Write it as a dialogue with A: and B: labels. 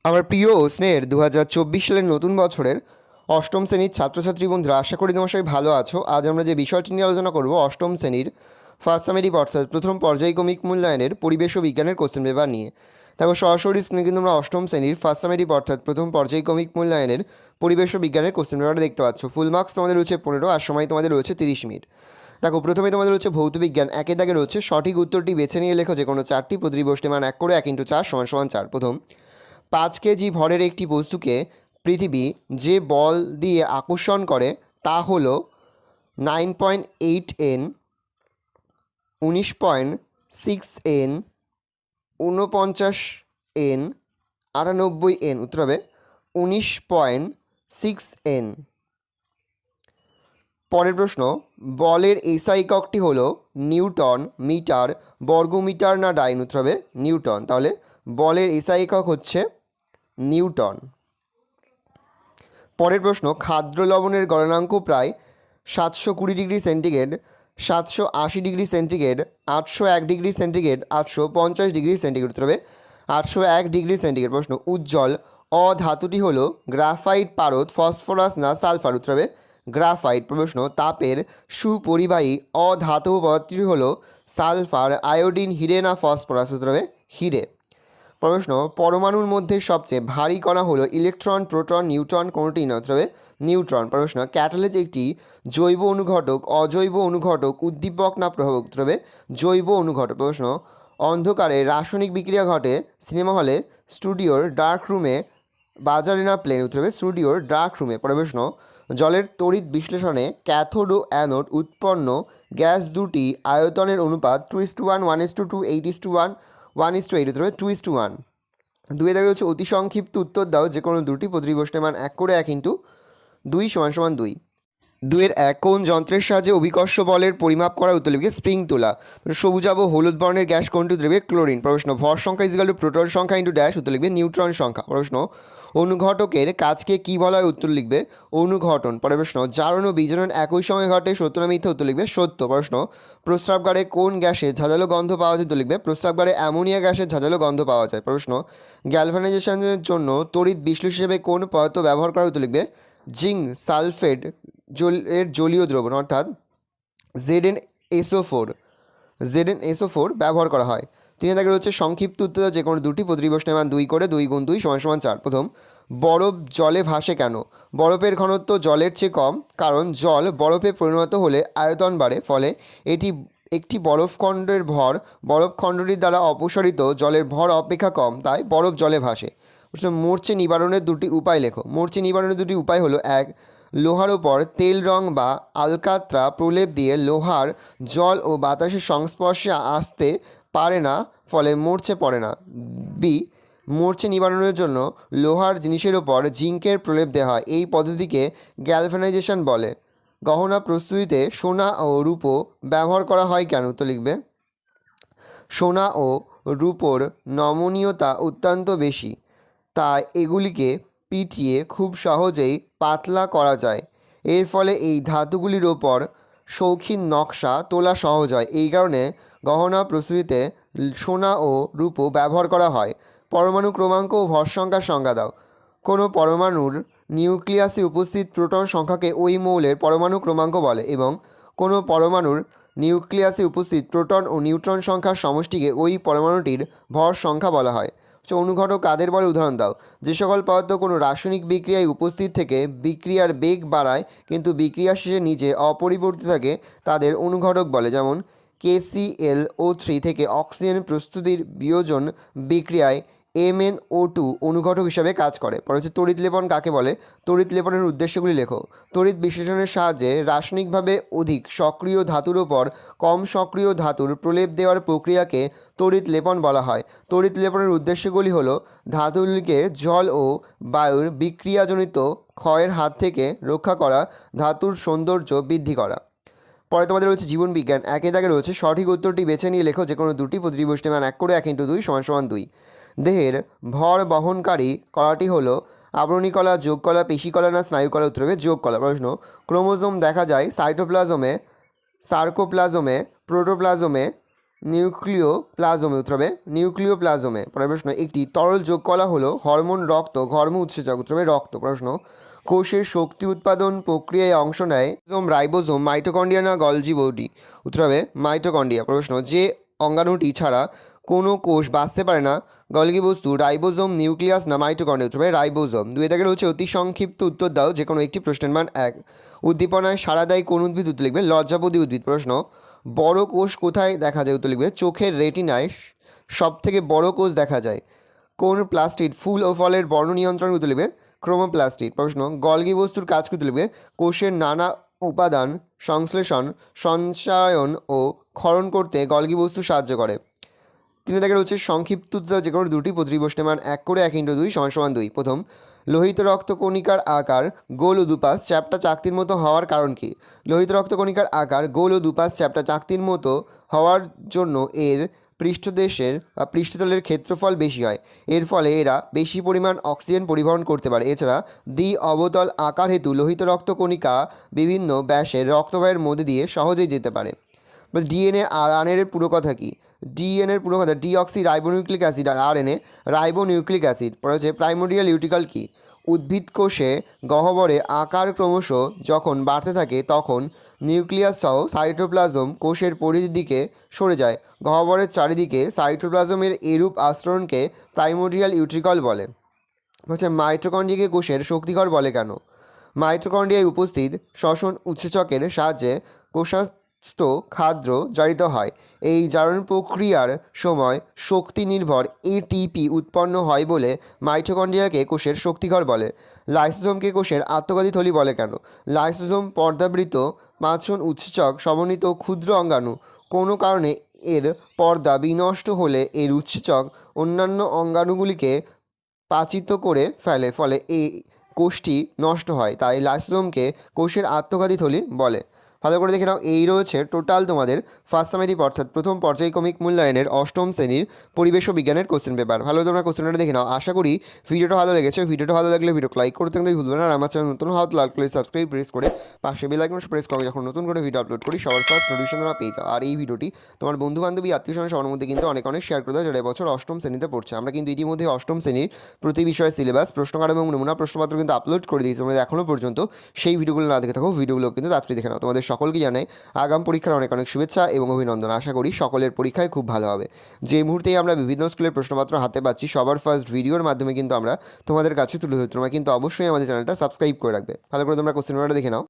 A: আমার প্রিয় স্নেহের 2024 সালের নতুন বছরের অষ্টম শ্রেণীর ছাত্রছাত্রী বন্ধুরা, আশা করি তোমার সবাই ভালো আছো। আজ আমরা যে বিষয়টি নিয়ে আলোচনা করব, অষ্টম শ্রেণীর ফার্স্ট সামেটিভ অর্থাৎ প্রথম পর্যায়ক্রমিক মূল্যায়নের পরিবেশ ও বিজ্ঞানের কোশ্চেন পেপার নিয়ে। দেখো, সরাসরি স্ক্রিনে কিন্তু আমরা অষ্টম শ্রেণীর ফার্স্ট সামেটিভ অর্থাৎ প্রথম পর্যায়ক্রমিক মূল্যায়নের পরিবেশ ও বিজ্ঞানের কোশ্চেন পেপারটা দেখতে পাচ্ছ। ফুল মার্কস তোমাদের রয়েছে 15 আর সময় তোমাদের রয়েছে 30 মিনিট। দেখো, প্রথমে তোমাদের রয়েছে ভৌত বিজ্ঞান। একে দাগে রয়েছে সঠিক উত্তরটি বেছে নিয়ে লেখো যে কোনো চারটি প্রতিটি প্রশ্নের মান 1 করে 1 × 4 = 4। প্রথম, 5 কেজি ভরের একটি বস্তুকে পৃথিবী যে বল দিয়ে আকর্ষণ করে তা হল 9.8 N, 19.6 N, 49 N, 98 N। উত্তর হবে 19.6 N। পরের প্রশ্ন, বলের এসআই এককটি হল নিউটন, মিটার, বর্গমিটার না ডাইন? উত্তর হবে নিউটন। তাহলে বলের এসআই একক হচ্ছে নিউটন। পরের প্রশ্ন, খাদ্য লবণের গলনাঙ্ক প্রায় 720 degree centigrade, 780 degree centigrade, 801 degree centigrade, 850 degree centigrade. উত্তর হবে 801 ডিগ্রি সেন্টিগ্রেড। প্রশ্ন, উজ্জ্বল অধাতুটি হল গ্রাফাইট, পারদ, ফসফরাস না সালফার? উত্তর হবে গ্রাফাইট। প্রশ্ন, তাপের সুপরিবাহী অধাতব পদার্থটি হল সালফার, আয়োডিন, হিরে না ফসফরাস? উত্তর হবে হিরে। প্রশ্ন, পরমাণুর মধ্যে সবচেয়ে ভারী কণা হলো ইলেকট্রন, প্রোটন, নিউট্রন, কোনটি না? উত্তর হবে নিউট্রন। প্রশ্ন, ক্যাটালিজ একটি জৈব অনুঘটক, অজৈব অনুঘটক, উদ্দীপক না প্রভাবক? উত্তর হবে জৈব অনুঘটক। প্রশ্ন, অন্ধকারে রাসায়নিক বিক্রিয়া ঘটে সিনেমা হলে, স্টুডিওর ডার্ক রুমে, বাজারে না প্লেন? উত্তর হবে স্টুডিওর ডার্ক রুমে। প্রশ্ন, জলের তড়িৎ বিশ্লেষণে ক্যাথোড ও অ্যানোড উৎপন্ন গ্যাস দুটি আয়তনের অনুপাত 2:1, 1:2, 8:1, 1:8? উত্তর হবে 2:1। দুয়ে দাঁড়িয়ে হচ্ছে অতি সংক্ষিপ্ত উত্তর দাও যে কোনো দুটি প্রতিটি প্রশ্নের মান 1 করে 1 × 2 = 2। 2-1, কোন যন্ত্রের সাহায্যে অভিকর্ষ বলের পরিমাপ করা? উত্তর লিখবে স্প্রিং তোলা। সবুজাভ ও হলুদ বর্ণের গ্যাস কোনটি? উত্তর লিখবে ক্লোরিন। প্রশ্ন, ভর সংখ্যা = প্রোটন সংখ্যা × ড্যাশ? উত্তর লিখবে নিউট্রন সংখ্যা। প্রশ্ন, অনুঘটকের কাজকে কী বলা হয়? উত্তর লিখবে অনুঘটন। পরের প্রশ্ন, জারণ ও বিজারণ একই সময় ঘটে, সত্য না মিথ্যা? উত্তর লিখবে সত্য। প্রশ্ন, প্রস্রাবগারে কোন গ্যাসের ঝাঁঝালো গন্ধ পাওয়া যায়? উত্তর লিখবে প্রস্রাবগারে অ্যামোনিয়া গ্যাসের ঝাঁঝালো গন্ধ পাওয়া যায়। প্রশ্ন, গ্যালভানাইজেশনের জন্য তড়িৎ বিশ্লেষক হিসেবে কোন পদার্থ ব্যবহার করা? উত্তর লিখবে জিঙ্ক সালফেট এর জলীয় দ্রবণ অর্থাৎ ZnSO4 ব্যবহার করা হয়। 3 দাগে রয়েছে সংক্ষিপ্ত উত্তর যে কোনো দুটি প্রতিটি প্রশ্নের মান 2 করে 2 × 2 = 4। প্রথম, বরফ জলে ভাসে কেন? বরফের ঘনত্ব জলের চেয়ে কম, কারণ জল বরফে পরিণত হলে আয়তন বাড়ে, ফলে একটি বরফখণ্ডের ভর বরফখণ্ডটির দ্বারা অপসারিত জলের ভর অপেক্ষা কম, তাই বরফ জলে ভাসে। মরচে নিবারণের দুটি উপায় লেখো। মরচে নিবারণের দুটি উপায় হলো: 1, লোহার ওপর তেল রং বা আলকাত্রা প্রলেপ দিয়ে লোহার জল ও বাতাসের সংস্পর্শে আসতে পারে না, ফলে মরচে পড়ে না। বি, মরচে নিবারণের জন্য লোহার জিনিসের ওপর জিঙ্কের প্রলেপ দেওয়া হয়, এই পদ্ধতিকে গ্যালভানাইজেশন বলে। গহনা প্রস্তুতিতে সোনা ও রূপো ব্যবহার করা হয় কেন? উত্তর লিখবে সোনা ও রূপোর নমনীয়তা অত্যন্ত বেশি, তাই এগুলিকে পিটিয়ে খুব সহজেই পাতলা করা যায়। এর ফলে এই ধাতুগুলির ওপর শৌখিন নকশা তোলা সহজ হয়। এই কারণে গহনা প্রস্তুতিতে সোনা ও রূপো ব্যবহার করা হয়। পরমাণু ক্রমাঙ্ক ও ভর সংখ্যার সংজ্ঞা দাও। কোনো পরমাণুর নিউক্লিয়াসে উপস্থিত প্রোটন সংখ্যাকে ওই মৌলের পরমাণু ক্রমাঙ্ক বলে, এবং কোনো পরমাণুর নিউক্লিয়াসে উপস্থিত প্রোটন ও নিউট্রন সংখ্যার সমষ্টিকে ওই পরমাণুটির ভর সংখ্যা বলা হয়। অনুঘটক কাদের বলে? উদাহরণ দাও। যে সকল পদার্থ কোনো রাসায়নিক বিক্রিয়ায় উপস্থিত থেকে বিক্রিয়ার বেগ বাড়ায় কিন্তু বিক্রিয়া শেষে নিজে অপরিবর্তিত থাকে তাদের অনুঘটক বলে। যেমন KClO3 থেকে অক্সিজেন প্রস্তুতির বিয়োজন বিক্রিয়ায় MnO2 অনুঘটক হিসাবে কাজ করে। পরে হচ্ছে তড়িৎ লেপন কাকে বলে? তড়িৎ লেপনের উদ্দেশ্যগুলি লেখো। তড়িৎ বিশ্লেষণের সাহায্যে রাসায়নিকভাবে অধিক সক্রিয় ধাতুর ওপর কম সক্রিয় ধাতুর প্রলেপ দেওয়ার প্রক্রিয়াকে তড়িৎ লেপন বলা হয়। তড়িৎ লেপনের উদ্দেশ্যগুলি হলো ধাতুগুলিকে জল ও বায়ুর বিক্রিয়াজনিত ক্ষয়ের হাত থেকে রক্ষা করা, ধাতুর সৌন্দর্য বৃদ্ধি করা। পরে তোমাদের রয়েছে জীবন বিজ্ঞান। একে দাগে রয়েছে সঠিক উত্তরটি বেছে নিয়ে লেখো যে কোনো দুটি প্রতিটি প্রশ্নের মান 1 করে 1 × 2 = 2। দেহের ভর বহনকারী কলাটি হলো আবরণী কলা, যোগ কলা, পেশি কলা না স্নায়ু কলা? উত্তর হবে যোগ কলা। প্রশ্ন, ক্রোমোজোম দেখা যায় সাইটোপ্লাজমে, সার্কোপ্লাজমে, প্রোটোপ্লাজমে, নিউক্লিওপ্লাজমে, উত্তর হবে নিউক্লিওপ্লাজমে। পরের প্রশ্ন, একটি তরল যোগ কলা হলো হরমোন, রক্ত, ঘর্ম উৎসেচক, উত্তর হবে রক্ত। প্রশ্ন, কোষের শক্তি উৎপাদন প্রক্রিয়ায় অংশ নেয় রাইবোজোম, মাইটোকন্ড্রিয়া না গলজি বডি, উত্তর হবে মাইটোকন্ড্রিয়া। প্রশ্ন, যে অঙ্গাণুটি ছাড়া কোনো কোষ বাঁচতে পারে না, গলগি বস্তু, রাইবোজোম, নিউক্লিয়াস না মাইটোকন্ড্রিয়া, উত্তর হবে রাইবোজোম। 2 দাগের হচ্ছে অতি সংক্ষিপ্ত উত্তর দাও যে কোনো একটি প্রশ্নের মান 1। উদ্দীপনায় সাড়া দেয় কোন উদ্ভিদ, উত্তর লিখবে লজ্জাপতি উদ্ভিদ। প্রশ্ন, বড় কোষ কোথায় দেখা যায়, উত্তর লিখবে চোখের রেটিনায় সব থেকে বড় কোষ দেখা যায়। কোন প্লাস্টিড ফুল ও ফলের বর্ণ নিয়ন্ত্রণ, উত্তর লিখবে ক্রোমোপ্লাস্টিড। প্রশ্ন, গলগি বস্তুর কাজ কি, উত্তর লিখবে কোষের নানা উপাদান সংশ্লেষণ, সঞ্চায়ন ও ক্ষরণ করতে গলগি বস্তু সাহায্য করে। 3 দাগের হচ্ছে সংক্ষিপ্ত উত্তর যে কোনো দুটি প্রতিটি প্রশ্নের মান 1 করে 1 × 2 = 2। প্রথম, লোহিত রক্তকণিকার আকার গোল ও দুপাশ চ্যাপ্টা চাকতির মতো হওয়ার কারণ কি? লোহিত রক্তকণিকার আকার গোল ও দুপাশ চ্যাপ্টা চাকতির মতো হওয়ার জন্য এর পৃষ্ঠদেশের বা পৃষ্ঠতলের ক্ষেত্রফল বেশি হয়। এর ফলে এরা বেশি পরিমাণ অক্সিজেন পরিবহন করতে পারে। এছাড়া দ্বি অবতল আকার হেতু লোহিত রক্তকণিকা বিভিন্ন ব্যাসের রক্তবাহের মধ্যে দিয়ে সহজেই যেতে পারে। ডিএনএ আর আরএনএর পুরো কথা কি? ডিএনএর পুরো কথা ডিঅক্সি রাইবোনিউক্লিক অ্যাসিড, আর আরএনএ রাইবোনিউক্লিক অ্যাসিড। পরে হচ্ছে প্রাইমোডিয়াল ইউটিকল কি? উদ্ভিদ কোষে গহ্বরে আকার ক্রমশ যখন বাড়তে থাকে তখন নিউক্লিয়াস সহ সাইটোপ্লাজম কোষের পরিধির দিকে সরে যায়। গহ্বরের চারিদিকে সাইটোপ্লাজমের এরূপ আস্তরণকে প্রাইমোডিয়াল ইউট্রিকল বলে। হচ্ছে মাইটোকন্ড্রিয়াকে কোষের শক্তিঘর বলে কেন? মাইটোকন্ড্রিয়ায় উপস্থিত শ্বসন উৎসেচকের সাহায্যে কোষস্থ খাদ্য জারিত হয়। এই জারণ প্রক্রিয়ার সময় শক্তি নির্ভর এটিপি উৎপন্ন হয় বলে মাইটোকন্ড্রিয়াকে কোষের শক্তিঘর বলে। লাইসোজোমকে কোষের আত্মঘাতী থলি বলে কেন? লাইসোজোম পর্দাবৃত পাঁচজন উৎসেচক সমন্বিত ক্ষুদ্র অঙ্গাণু। কোনো কারণে এর পর্দা বিনষ্ট হলে এর উৎসেচক অন্যান্য অঙ্গাণুগুলিকে পাচিত করে ফেলে, ফলে এই কোষটি নষ্ট হয়। তাই লাইসোজোমকে কোষের আত্মঘাতী থলি বলে। ভালো করে দেখে নাও, এই রয়েছে টোটাল তোমাদের ফার্স্ট সামেটিভ অর্থাৎ প্রথম পর্যায়ক্রমিক মূল্যায়নের অষ্টম শ্রেণীর পরিবেশ ও বিজ্ঞানের কোশ্চেন পেপার। ভালো তোমরা কোশ্চেনটা দেখে নাও। আশা করি ভিডিওটা ভালো লেগেছে। ভিডিওটা ভালো লাগলে ভিডিও লাইক করতে কিন্তু ভুলবে না। আর আমার চ্যানেল নতুন হওয়া লাইক করে সাবস্ক্রাইব প্রেস করে পাশে বেল আইকন প্রেস করে যখন নতুন করে ভিডিও আপলোড করি সবার ফার্স্ট নোটিফিকেশন তোমরা পেয়ে যাও। আর এই ভিডিওটি তোমার বন্ধু বান্ধবী আত্মীয় স্বজন সবার মধ্যে কিন্তু অনেক শেয়ার করে দাও যারা এবছর অষ্টম শ্রেণীতে পড়ছে। আমরা কিন্তু ইতিমধ্যে অষ্টম শ্রেণীর প্রতি বিষয়ে সিলেবাস, প্রশ্নকার এবং নমুনা প্রশ্নপত্র কিন্তু আপলোড করে দিয়েছি। তোমরা এখনও পর্যন্ত সেই ভিডিওগুলো না দেখে থাকো, ভিডিওগুলো কিন্তু তাড়াতাড়ি দেখে নাও। তোমাদের সকলকে জানাই আগাম পরীক্ষার অনেক শুভেচ্ছা এবং অভিনন্দন। আশা করি সকলের পরীক্ষায় খুব ভালো হবে। যে মুহূর্তেই আমরা বিভিন্ন স্কুলের প্রশ্নপত্র হাতে পাচ্ছি সবার ফার্স্ট ভিডিওর মাধ্যমে কিন্তু আমরা তোমাদের কাছে তুলে ধরছি। তোমরা কিন্তু অবশ্যই আমাদের চ্যানেলটা সাবস্ক্রাইব করে রাখবে। ভালো করে তোমরা কোশ্চেনটা দেখে নাও।